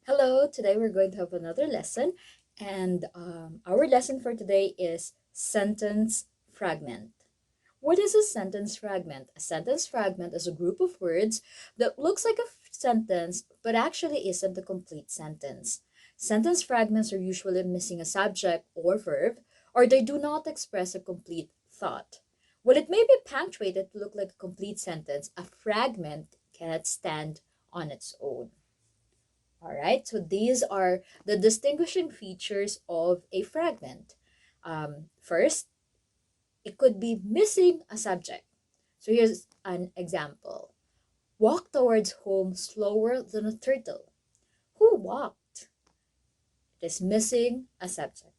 Hello, today we're going to have another lesson, and our lesson for today is sentence fragment. What is a sentence fragment? A sentence fragment is a group of words that looks like a sentence but actually isn't a complete sentence. Sentence fragments are usually missing a subject or verb, or they do not express a complete thought. While it may be punctuated to look like a complete sentence, a fragment cannot stand on its own. All right, so these are the distinguishing features of a fragment. First, it could be missing a subject. So here's an example. Walk towards home slower than a turtle. Who walked? It is missing a subject.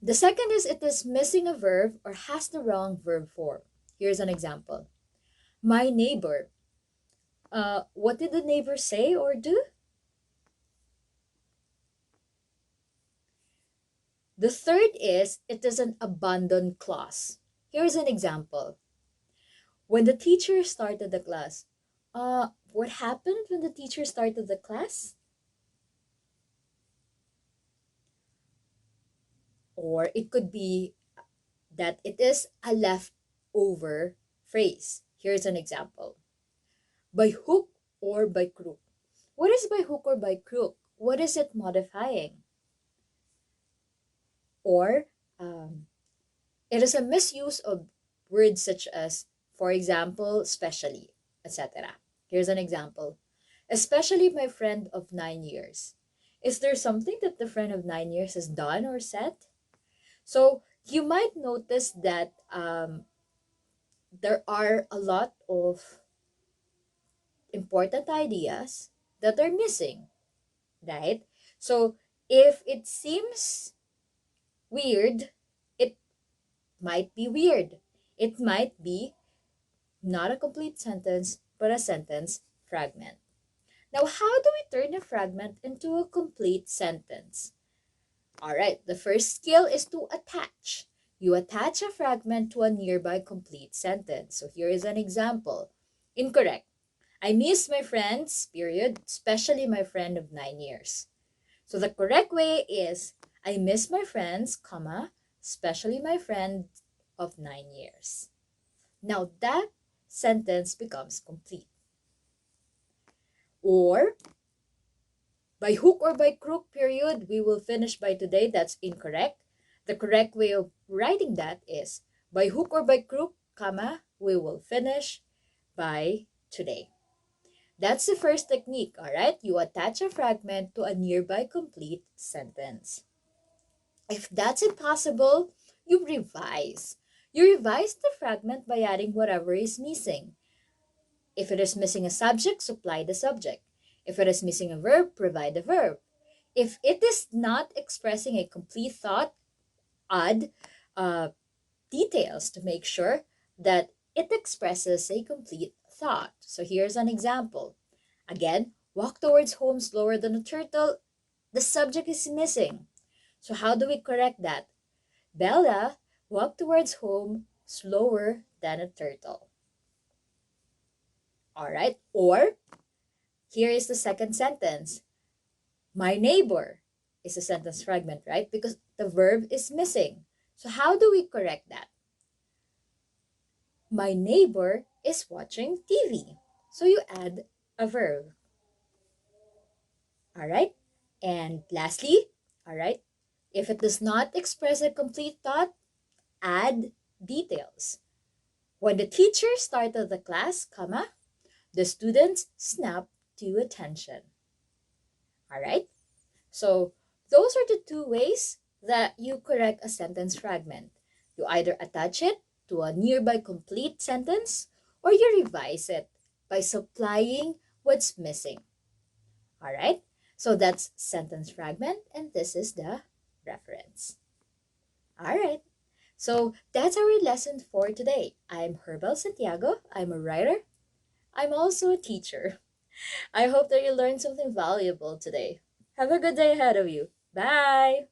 The second is it is missing a verb or has the wrong verb form. Here's an example. My neighbor. What did the neighbor say or do? The third is it is an abandoned clause. Here's an example. When the teacher started the class, what happened when the teacher started the class? Or it could be that it is a leftover phrase. Here's an example. By hook or by crook. What is by hook or by crook? What is it modifying? Or it is a misuse of words such as, for example, specially, etc. Here's an example. Especially my friend of 9 years. Is there something that the friend of 9 years has done or said? So you might notice that there are a lot of important ideas that are missing, right? So if it seems weird, it might be weird. It might be not a complete sentence, but a sentence fragment. Now, how do we turn a fragment into a complete sentence? All right, the first skill is to attach. You attach a fragment to a nearby complete sentence. So here is an example. Incorrect. I miss my friends, period, especially my friend of 9 years. So the correct way is I miss my friends, comma, especially my friend of 9 years. Now that sentence becomes complete. Or by hook or by crook, period, we will finish by today. That's incorrect. The correct way of writing that is by hook or by crook, comma, we will finish by today. That's the first technique, all right? You attach a fragment to a nearby complete sentence. If that's impossible, you revise. You revise the fragment by adding whatever is missing. If it is missing a subject, supply the subject. If it is missing a verb, provide the verb. If it is not expressing a complete thought, add uh, details to make sure that it expresses a complete thought. So here's an example. Again, walk towards home slower than a turtle. The subject is missing. So how do we correct that? Bella walked towards home slower than a turtle. All right. Or here is the second sentence. My neighbor is a sentence fragment, right? Because the verb is missing. So how do we correct that? My neighbor is watching TV. So you add a verb. All right. And lastly, all right, if it does not express a complete thought, add details. When the teacher started the class, comma, the students snapped to attention. All right. So those are the two ways that you correct a sentence fragment. You either attach it to a nearby complete sentence or you revise it by supplying what's missing. All right? So that's sentence fragment and this is the reference. All right. So that's our lesson for today. I'm Herbal Santiago. I'm a writer. I'm also a teacher. I hope that you learned something valuable today. Have a good day ahead of you. Bye.